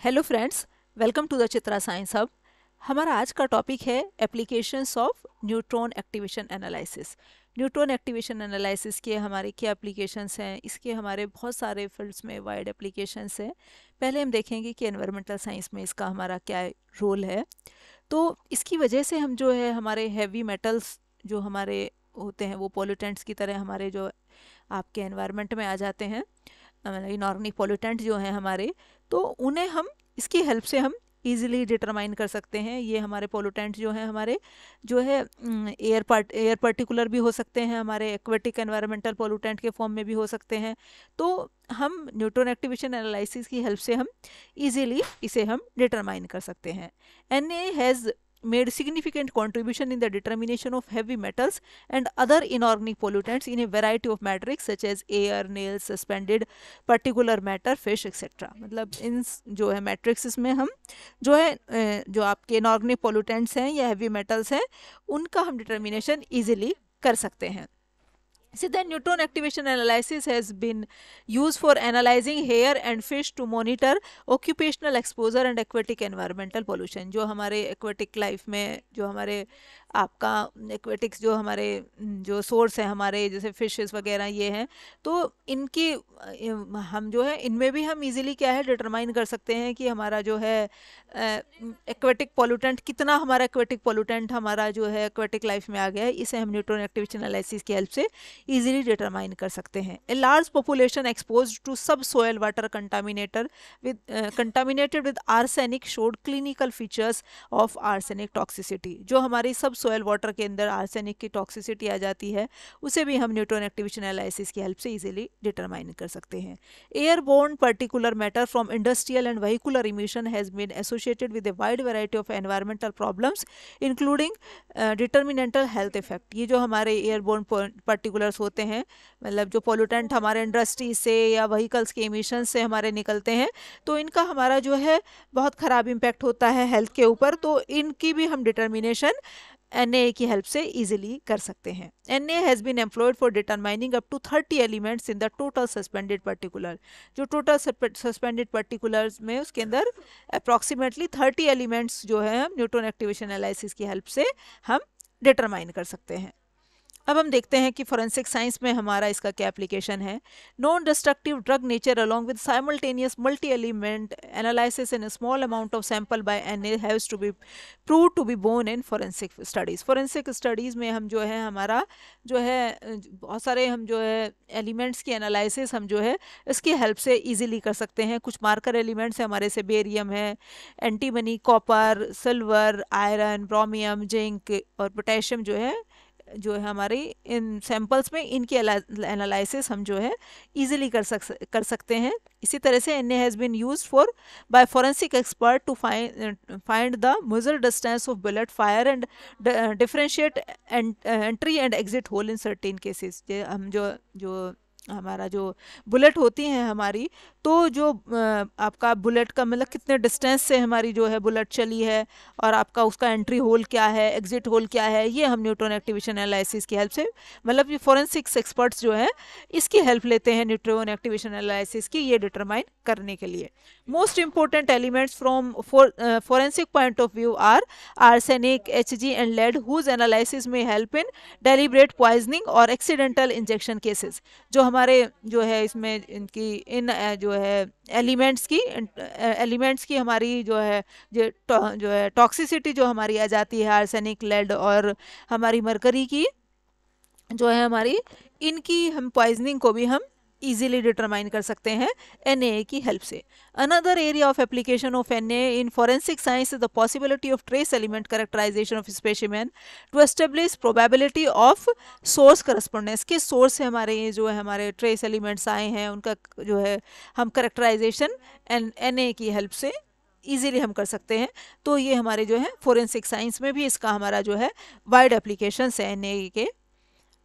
Hello friends, welcome to the Chitra science hub. हमारा आज का टॉपिक है applications of neutron activation analysis. Neutron activation analysis के हमारे क्या एप्लीकेशंस हैं, इसके हमारे बहुत सारे फील्ड्स में वाइड एप्लीकेशंस हैं। पहले हम देखेंगे कि एनवायरमेंटल साइंस में इसका हमारा क्या रोल है। तो इसकी वजह से हम जो है हमारे हैवी मेटल्स जो हमारे होते हैं वो पोल्यूटेंट्स की तरह हमारे जो आपके एनवायरनमेंट में आ जाते हैं, इनऑर्गेनिक पोल्यूटेंट जो हैं हमारे, तो उन्हें हम इसकी हेल्प से हम इजीली डिटरमाइन कर सकते हैं। ये हमारे पोल्यूटेंट जो हैं हमारे जो है एयर पर्टिकुलर भी हो सकते हैं, हमारे एक्वेटिक एनवायरमेंटल पोल्यूटेंट के फॉर्म में भी हो सकते हैं। तो हम न्यूट्रॉन एक्टिवेशन एनालिसिस की हेल्प से हम इजीली इसे हम डिटरमाइन कर सकते हैं। Na has made significant contribution in the determination of heavy metals and other inorganic pollutants in a variety of matrix such as air, nails, suspended particular matter, fish etc. मतलब इन जो है matrix में हम जो है जो आपके इनऑर्गेनिक पोल्यूटेंट्स हैं या हैवी मेटल्स हैं उनका हम डिटर्मिनेशन इजीली कर सकते हैं। So the neutron activation analysis has been used for analyzing hair and fish to monitor occupational exposure and aquatic environmental pollution। जो हमारे aquatic life में जो हमारे आपका aquatics जो हमारे जो सोर्स है हमारे जैसे फिशेस वगैरह ये हैं, तो इनकी हम जो है इनमें भी हम इजीली क्या है डिटरमाइन कर सकते हैं कि हमारा जो है एक्वेटिक पोल्यूटेंट कितना हमारा एक्वेटिक पोल्यूटेंट हमारा जो है एक्वेटिक लाइफ में आ गया है। इसे हम न्यूट्रॉन एक्टिवेशन एनालिसिस की हेल्प से easily determine कर सकते हैं। A large population exposed to subsoil water contaminated with arsenic showed clinical features of arsenic toxicity। जो हमारी subsoil water के अंदर arsenic की toxicity आ जाती है उसे भी हम न्यूट्रॉन एक्टिवेशन एनालिसिस की हेल्प से इजीली डिटरमाइन कर सकते हैं। Airborne particular matter from industrial and vehicular emission has been associated with a wide variety of environmental problems including determinantal health effect। ये जो हमारे एयरबोर्न पर्टिकुलर्स होते हैं, मतलब जो पोल्यूटेंट हमारे इंडस्ट्री से या व्हीकल्स के एमिशन से हमारे निकलते हैं, तो इनका हमारा जो है बहुत ख़राब इम्पैक्ट होता है हेल्थ के ऊपर। तो इनकी भी हम डिटर्मिनेशन Na की हेल्प से इजीली कर सकते हैं। Na has been employed for determining up to 30 elements in the total suspended particular. जो टोटल सस्पेंडेड पर्टिकुलर्स में उसके अंदर अप्रॉक्सीमेटली 30 एलिमेंट्स जो है हम न्यूट्रॉन एक्टिवेशन एनालिसिस की हेल्प से हम डिटरमाइन कर सकते हैं। अब हम देखते हैं कि फोरेंसिक साइंस में हमारा इसका क्या एप्लीकेशन है। Non destructive drug nature along with simultaneous multi element analysis in small amount of sample by Na haves to be prove to be born in forensic studies. Forensic studies में हम जो है हमारा जो है बहुत सारे हम जो है एलिमेंट्स की एनालिसिस हम जो है इसकी हेल्प से ईजिली कर सकते हैं। कुछ मार्कर एलिमेंट्स हैं हमारे से बेरियम है, antimony, copper, silver, iron, ब्रोमियम, zinc और पोटेशियम जो है हमारी इन सैंपल्स में इनकी एनालिसिस हम जो है इजीली कर सकते हैं। इसी तरह से Na has been used for by forensic expert to find the major distance of bullet fire and differentiate entry and exit hole in certain cases. हम जो हमारा जो बुलेट होती हैं हमारी, तो जो आपका बुलेट का मतलब कितने डिस्टेंस से हमारी जो है बुलेट चली है और आपका उसका एंट्री होल क्या है, एग्जिट होल क्या है, ये हम न्यूट्रॉन एक्टिवेशन एनालिसिस की हेल्प से मतलब ये फोरेंसिक्स एक्सपर्ट्स जो है इसकी हेल्प लेते हैं न्यूट्रॉन एक्टिवेशन एनालिसिस की ये डिटरमाइन करने के लिए। Most important elements from forensic point of view are arsenic, Hg and lead whose analysis में हेल्प इन डेलिब्रेट पॉइजनिंग और एक्सीडेंटल इंजेक्शन केसेस। जो हमारे जो है इसमें इनकी इन जो है एलिमेंट्स की हमारी जो है टॉक्सिसिटी जो हमारी आ जाती है आर्सेनिक, लेड और हमारी मरकरी की जो है हमारी इनकी हम पॉइजनिंग को भी हम इजीली डिटरमाइन कर सकते हैं Na की हेल्प से। Another area of application of Na in forensic science is the possibility of trace element characterization of specimen to establish probability of source correspondence. किस सोर्स से हमारे ये जो है हमारे ट्रेस एलिमेंट्स आए हैं उनका जो है हम कैरेक्टराइजेशन Na की हेल्प से इजीली हम कर सकते हैं। तो ये हमारे जो है फोरेंसिक साइंस में भी इसका हमारा जो है वाइड एप्लीकेशंस है Na के।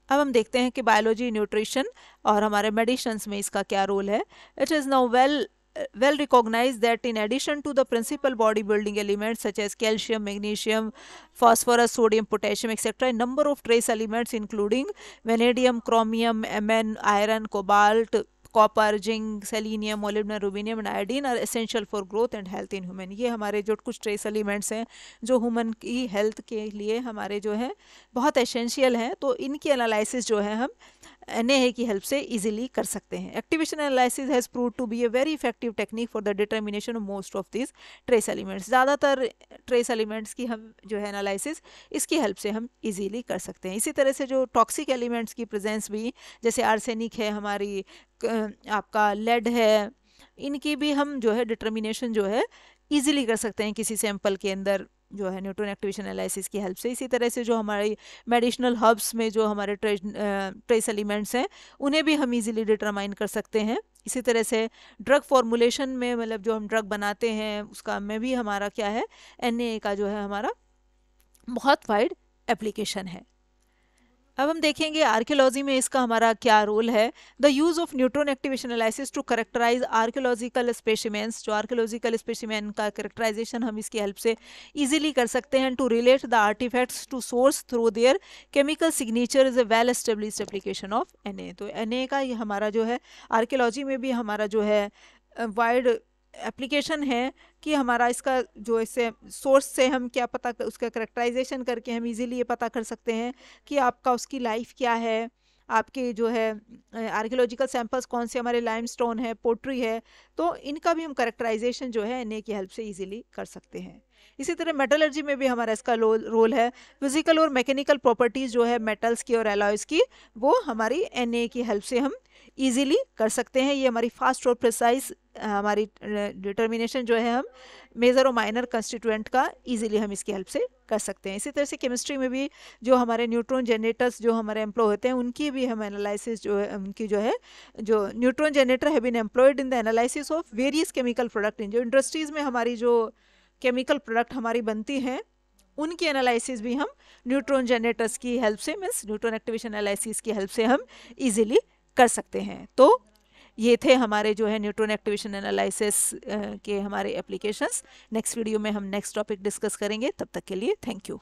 अब हम देखते हैं कि बायोलॉजी, न्यूट्रिशन और हमारे मेडिसिन्स में इसका क्या रोल है। It is now well recognized that in addition to the principal body building elements such as calcium, magnesium, phosphorus, sodium, potassium, etc., a number of trace elements including vanadium, chromium, Mn, iron, cobalt, copper, zinc, selenium, molybdenum, rubidium and iodine are essential for growth and health in human. ये हमारे जो कुछ trace elements हैं जो human की health के लिए हमारे जो है बहुत एसेंशियल हैं, तो इनकी एनालिसिस जो है हम NaHA की हेल्प से इजीली कर सकते हैं। Activation analysis has prove to be a very effective technique for the determination of most of this trace elements. ज़्यादातर ट्रेस एलिमेंट्स की हम जो है एनालिसिस इसकी हेल्प से हम इजीली कर सकते हैं। इसी तरह से जो टॉक्सिक एलिमेंट्स की प्रेजेंस भी, जैसे आर्सेनिक है, हमारी आपका लेड है, इनकी भी हम जो है डिटर्मिनेशन जो है इजीली कर सकते हैं किसी सैंपल के अंदर जो है न्यूट्रॉन एक्टिवेशन एनालिसिस की हेल्प से। इसी तरह से जो हमारी मेडिसिनल हर्ब्स में जो हमारे ट्रेस एलिमेंट्स हैं उन्हें भी हम इजीली डिटरमाइन कर सकते हैं। इसी तरह से ड्रग फॉर्मुलेशन में, मतलब जो हम ड्रग बनाते हैं उसका में भी हमारा क्या है, NaHA का जो है हमारा बहुत वाइड एप्लीकेशन है। अब हम देखेंगे आर्कियोलॉजी में इसका हमारा क्या रोल है। The use of neutron activation analysis to characterize archaeological specimens, जो आर्कियोलॉजिकल स्पेसिमेन का करेक्टराइजेशन हम इसकी हेल्प से इजीली कर सकते हैं। To relate the artifacts to source through their chemical signature is a well established application of NaHA। तो NaHA का ये हमारा जो है आर्कियोलॉजी में भी हमारा जो है वाइड एप्लीकेशन है कि हमारा इसका जो इससे सोर्स से हम क्या पता, उसका करेक्टराइजेशन करके हम इजीली ये पता कर सकते हैं कि आपका उसकी लाइफ क्या है, आपके जो है आर्कियोलॉजिकल सैंपल्स कौन से हमारे लाइमस्टोन है, पोट्री है, तो इनका भी हम करेक्टराइजेशन जो है NaHA की हेल्प से इजीली कर सकते हैं। इसी तरह मेटलर्जी में भी हमारा इसका रोल है। फिजिकल और मैकेनिकल प्रॉपर्टीज़ जो है मेटल्स की और एलॉयज़ की, वो हमारी NaHA की हेल्प से हम इजीली कर सकते हैं। ये हमारी फास्ट और प्रिसाइज हमारी डिटर्मिनेशन जो है हम मेजर और माइनर कंस्टिट्यूएंट का इजीली हम इसकी हेल्प से कर सकते हैं। इसी तरह से केमिस्ट्री में भी जो हमारे न्यूट्रॉन जनरेटर्स जो हमारे एम्प्लॉय होते हैं उनकी भी हम एनालिसिस जो है, उनकी जो है जो neutron generator have been employed in the analysis of various chemical product. इन जो इंडस्ट्रीज़ में हमारी जो केमिकल प्रोडक्ट हमारी बनती हैं उनकी एनालिसिस भी हम न्यूट्रॉन जनरेटर्स की हेल्प से, मीन्स न्यूट्रॉन एक्टिवेशन एनालिसिस की हेल्प से हम इजीली कर सकते हैं। तो ये थे हमारे जो है न्यूट्रॉन एक्टिवेशन एनालिसिस के हमारे एप्लीकेशंस। नेक्स्ट वीडियो में हम नेक्स्ट टॉपिक डिस्कस करेंगे। तब तक के लिए थैंक यू।